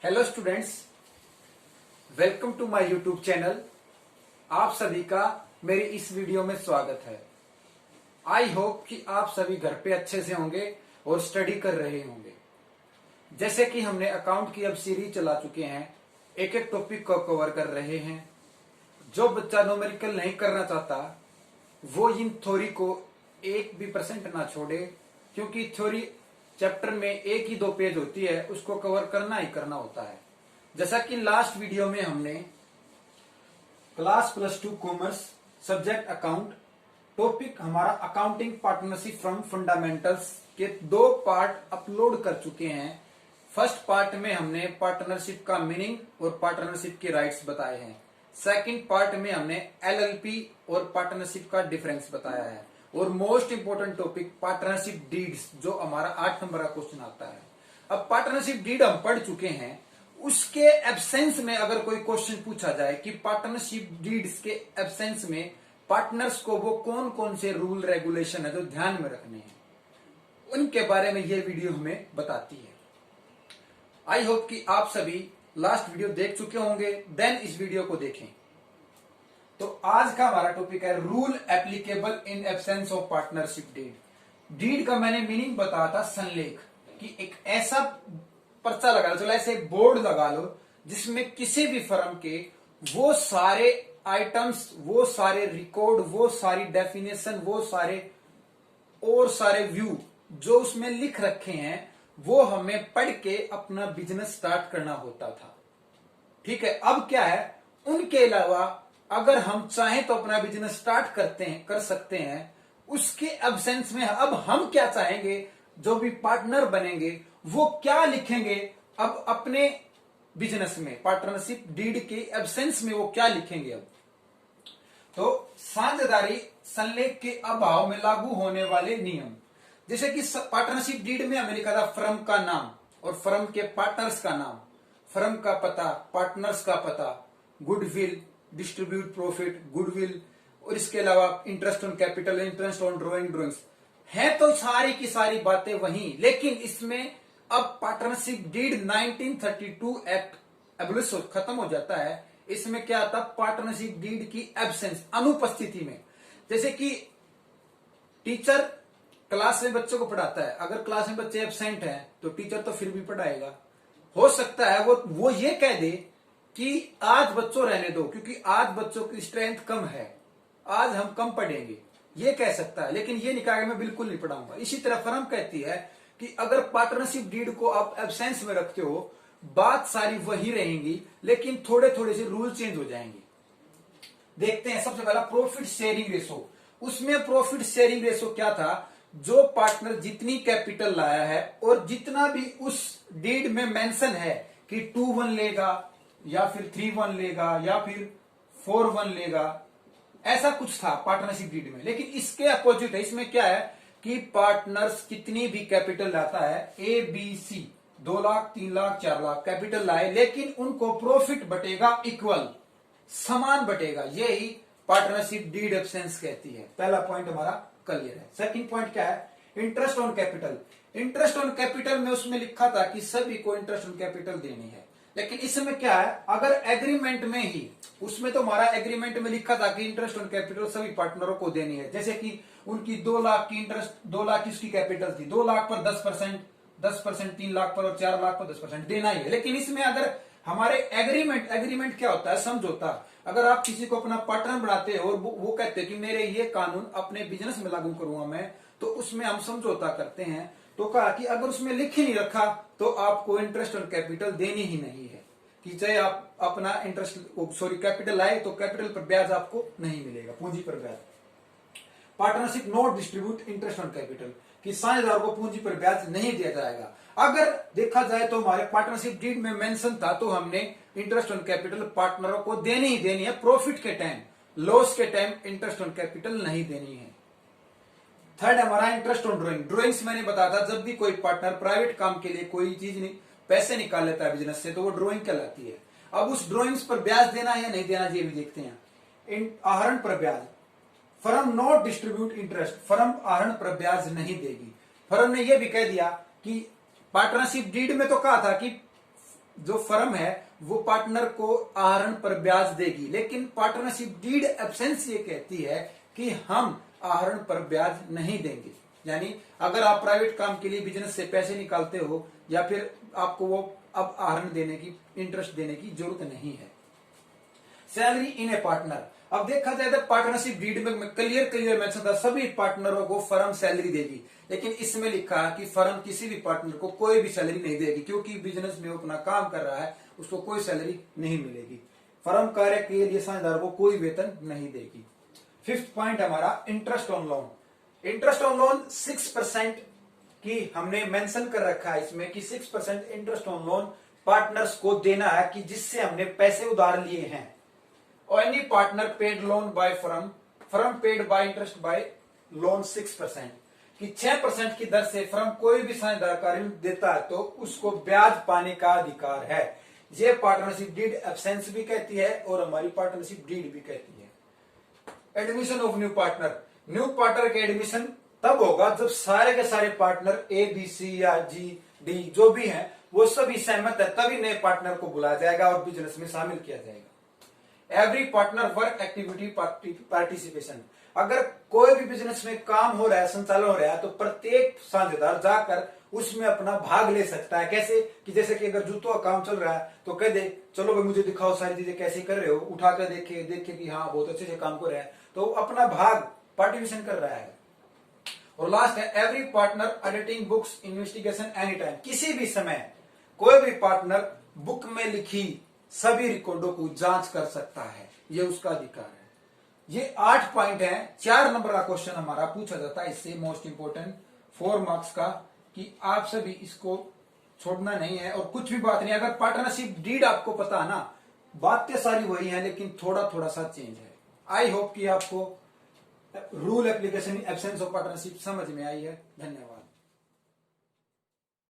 Hello students, welcome to my YouTube channel. आप सभी का मेरी इस वीडियो में स्वागत है। आई होप कि आप सभी घर पे अच्छे से होंगे और स्टडी कर रहे होंगे। जैसे कि हमने अकाउंट की अब सीरीज चला चुके हैं, एक एक टॉपिक को कवर कर रहे हैं। जो बच्चा न्यूमेरिकल नहीं करना चाहता वो इन थ्योरी को 1% ना छोड़े, क्योंकि थ्योरी चैप्टर में एक ही 2 पेज होती है, उसको कवर करना ही करना होता है। जैसा कि लास्ट वीडियो में हमने class +2 commerce subject account topic हमारा अकाउंटिंग पार्टनरशिप फ्रॉम फंडामेंटल्स के 2 पार्ट अपलोड कर चुके हैं। फर्स्ट पार्ट में हमने पार्टनरशिप का मीनिंग और पार्टनरशिप के राइट्स बताए हैं। सेकंड पार्ट में हमने एलएलपी और पार्टनरशिप का डिफरेंस बताया है। और most important topic partnership deeds, जो हमारा 8 नंबर का क्वेश्चन आता है। अब पार्टनरशिप डीड हम पढ़ चुके हैं, उसके एब्सेंस में अगर कोई क्वेश्चन पूछा जाए कि पार्टनरशिप डीड्स के एब्सेंस में पार्टनर्स को वो कौन कौन से रूल रेगुलेशन है जो ध्यान में रखने हैं, उनके बारे में ये वीडियो हमें बताती है। आई होप कि आप सभी लास्ट वीडियो देख चुके होंगे, देन इस वीडियो को देखें। तो आज का हमारा टॉपिक है rule applicable in absence of partnership deed. Deed का मैंने मीनिंग बताया था संलेख, कि एक ऐसा पर्चा लगा लो, चलो ऐसे बोर्ड लगा लो जिसमें किसी भी फर्म के वो सारे आइटम्स, वो सारे रिकॉर्ड, वो सारी डेफिनेशन, वो सारे व्यू जो उसमें लिख रखे हैं, वो हमें पढ़ के अपना बिजनेस स्टार्ट करना होता था। ठीक है, अब क्या है, उनके अलावा अगर हम चाहें तो अपना बिजनेस स्टार्ट कर सकते हैं। उसके एब्सेंस में अब हम क्या चाहेंगे, जो भी पार्टनर बनेंगे वो क्या लिखेंगे अब अपने बिजनेस में, पार्टनरशिप डीड के एब्सेंस में वो क्या लिखेंगे। अब तो साझेदारी संलेख के अभाव में लागू होने वाले नियम, जैसे कि पार्टनरशिप डीड में हमें लिखा था फर्म का नाम और फर्म के पार्टनर्स का नाम, फर्म का पता, पार्टनर्स का पता, गुडविल, डिस्ट्रीब्यूट प्रॉफिट, गुडविल, और इसके अलावा interest on capital, interest on drawings है। तो सारी की सारी बातें वही, लेकिन इसमें अब पार्टनरशिप डीड 1932 एक्ट एबोलिश खत्म हो जाता है। इसमें क्या आता, पार्टनरशिप डीड की एब्सेंस, अनुपस्थिति में। जैसे कि टीचर क्लास में बच्चों को पढ़ाता है, अगर क्लास में बच्चे एब्सेंट हैं तो टीचर तो फिर भी पढ़ाएगा। हो सकता है वो ये कह दे कि आज बच्चों रहने दो, क्योंकि आज बच्चों की स्ट्रेंथ कम है, आज हम कम पढ़ेंगे, ये कह सकता है, लेकिन ये नहीं कहा मैं बिल्कुल नहीं पढ़ाऊंगा। इसी तरह फर्म कहती है कि अगर पार्टनरशिप डीड को आप एब्सेंस में रखते हो, बात सारी वही रहेंगी, लेकिन थोड़े थोड़े से रूल चेंज हो जाएंगे। देखते हैं, सबसे पहला प्रॉफिट शेयरिंग रेशो। उसमें प्रॉफिट शेयरिंग रेशो क्या था, जो पार्टनर जितनी कैपिटल लाया है और जितना भी उस डीड में मेंशन है कि 2-1 लेगा या फिर 3-1 लेगा या फिर 4-1 लेगा, ऐसा कुछ था पार्टनरशिप डीड में। लेकिन इसके अपोजिट है, इसमें क्या है कि पार्टनर्स कितनी भी कैपिटल लाता है, A B C, 2 lakh, 3 lakh, 4 lakh capital लाए, लेकिन उनको प्रॉफिट बटेगा इक्वल, समान बटेगा। यही पार्टनरशिप डीड एब्सेंस कहती है। पहला पॉइंट हमारा क्लियर है। सेकंड पॉइंट क्या है, interest on capital. Interest on capital में उसमें लिखा था कि सभी को इंटरेस्ट ऑन कैपिटल देनी है, लेकिन इसमें क्या है, अगर एग्रीमेंट में ही, उसमें तो हमारा एग्रीमेंट में लिखा था कि इंटरेस्ट ऑन कैपिटल सभी पार्टनरों को देनी है। जैसे कि उनकी 2 लाख की इंटरेस्ट, 2 लाख की उसकी कैपिटल थी, 2 लाख पर 10%, 3 लाख पर और 4 लाख पर 10% देना ही है। लेकिन इसमें अगर हमारे एग्रीमेंट क्या होता है, समझौता। अगर आप किसी को अपना पार्टनर बनाते हो और वो कहते हैं कि मेरे ये कानून अपने बिजनेस में लागू करूंगा मैं, तो उसमें हम समझौता करते हैं। तो कहा कि अगर उसमें लिख ही नहीं रखा तो आपको इंटरेस्ट ऑन कैपिटल देनी ही नहीं है, कि चाहे आप अपना कैपिटल लाए तो कैपिटल पर ब्याज आपको नहीं मिलेगा, पूंजी पर ब्याज। Partnership not distribute interest on capital, कि साझेदार को पूंजी पर ब्याज नहीं दिया जाएगा। अगर देखा जाए तो हमारे पार्टनरशिप डीड में मेंशन था, तो हमने इंटरेस्ट ऑन कैपिटल पार्टनरों को देनी ही देनी है। प्रॉफिट के टाइम, लॉस के टाइम इंटरेस्ट ऑन कैपिटल नहीं देनी है। थर्ड हमारा इंटरेस्ट ऑन ड्राइंग। ड्राइंग्स मैंने बताया था, जब भी कोई पार्टनर प्राइवेट काम के लिए कोई चीज नहीं, पैसे निकाल लेता है बिजनेस से, तो वो ड्राइंग कहलाती है। अब उस ड्राइंग्स पर ब्याज देना है या नहीं देना, ये भी देखते हैं। आहरण पर ब्याज, firm not distribute interest, firm आहरण पर ब्याज नहीं देगी। फर्म ने यह भी कह दिया कि पार्टनरशिप डीड में तो कहा था कि जो फर्म है वो पार्टनर को आहरण पर ब्याज देगी, लेकिन पार्टनरशिप डीड एब्सेंस ये कहती है कि हम आहरण पर ब्याज नहीं देंगे। यानी अगर आप प्राइवेट काम के लिए बिजनेस से पैसे निकालते हो या फिर आपको वो अब आहरण देने की, इंटरेस्ट देने की जरूरत नहीं है। सैलरी इन ए पार्टनर, अब देखा जाए तो पार्टनरशिप डीड में क्लियर मेंशन था सभी पार्टनरों को फर्म सैलरी देगी, लेकिन इसमें लिखा है कि फर्म किसी भी पार्टनर को कोई भी सैलरी नहीं देगी, क्योंकि बिजनेस में वो अपना काम कर रहा है, उसको कोई सैलरी नहीं मिलेगी। फर्म कार्य के लिए साझेदार को कोई वेतन नहीं देगी। फिफ्थ पॉइंट हमारा interest on loan. Interest on loan 6% की हमने मेंशन कर रखा है इसमें कि 6% इंटरेस्ट ऑन लोन पार्टनर्स को देना है कि जिससे हमने पैसे उधार लिए हैं। और any partner paid loan by firm paid by interest by loan 6%, कि 6% की दर से फर्म कोई भी साझेदार का ऋण देता है तो उसको ब्याज पाने का अधिकार है। ये पार्टनरशिप डीड एब्सेंस भी कहती है और हमारी पार्टनरशिप डीड भी कहती है। एडमिशन ऑफ न्यू पार्टनर के एडमिशन तब होगा जब सारे के सारे पार्टनर ए बी सी या जी डी जो भी हैं वो सभी सहमत है, तभी नए पार्टनर को बुलाया जाएगा और बिजनेस में शामिल किया जाएगा। Every partner work activity participation, अगर कोई भी बिजनेस में काम हो रहा है, संचालन हो रहा है, तो प्रत्येक साझेदार जाकर उसमें अपना भाग ले सकता है। कैसे कि जैसे कि अगर जूतों का काम चल रहा है तो कह दे चलो भाई मुझे दिखाओ सारी चीजें कैसे कर रहे हो, उठाकर देखे कि हाँ बहुत अच्छे से काम कर रहा है, तो अपना भाग पार्टिसिपेशन कर रहा है। और लास्ट है every partner editing books investigation any time, किसी भी समय कोई भी पार्टनर बुक में लिखी सभी रिकॉर्डों को जांच कर सकता है, ये उसका अधिकार है। ये 8 पॉइंट हैं। 4 नंबर का क्वेश्चन हमारा पूछा जाता है इससे, मोस्ट इंपोर्टेंट 4 मार्क्स का, कि आप सभी इसको छोड़ना नहीं है। और कुछ भी बात नहीं, अगर पार्टनरशिप डीड आपको पता है ना, बातें सारी वही हैं लेकिन थोड़ा थोड़ा सा चेंज है। आई होप कि आपको rule application absence of partnership समझ में आई है। धन्यवाद।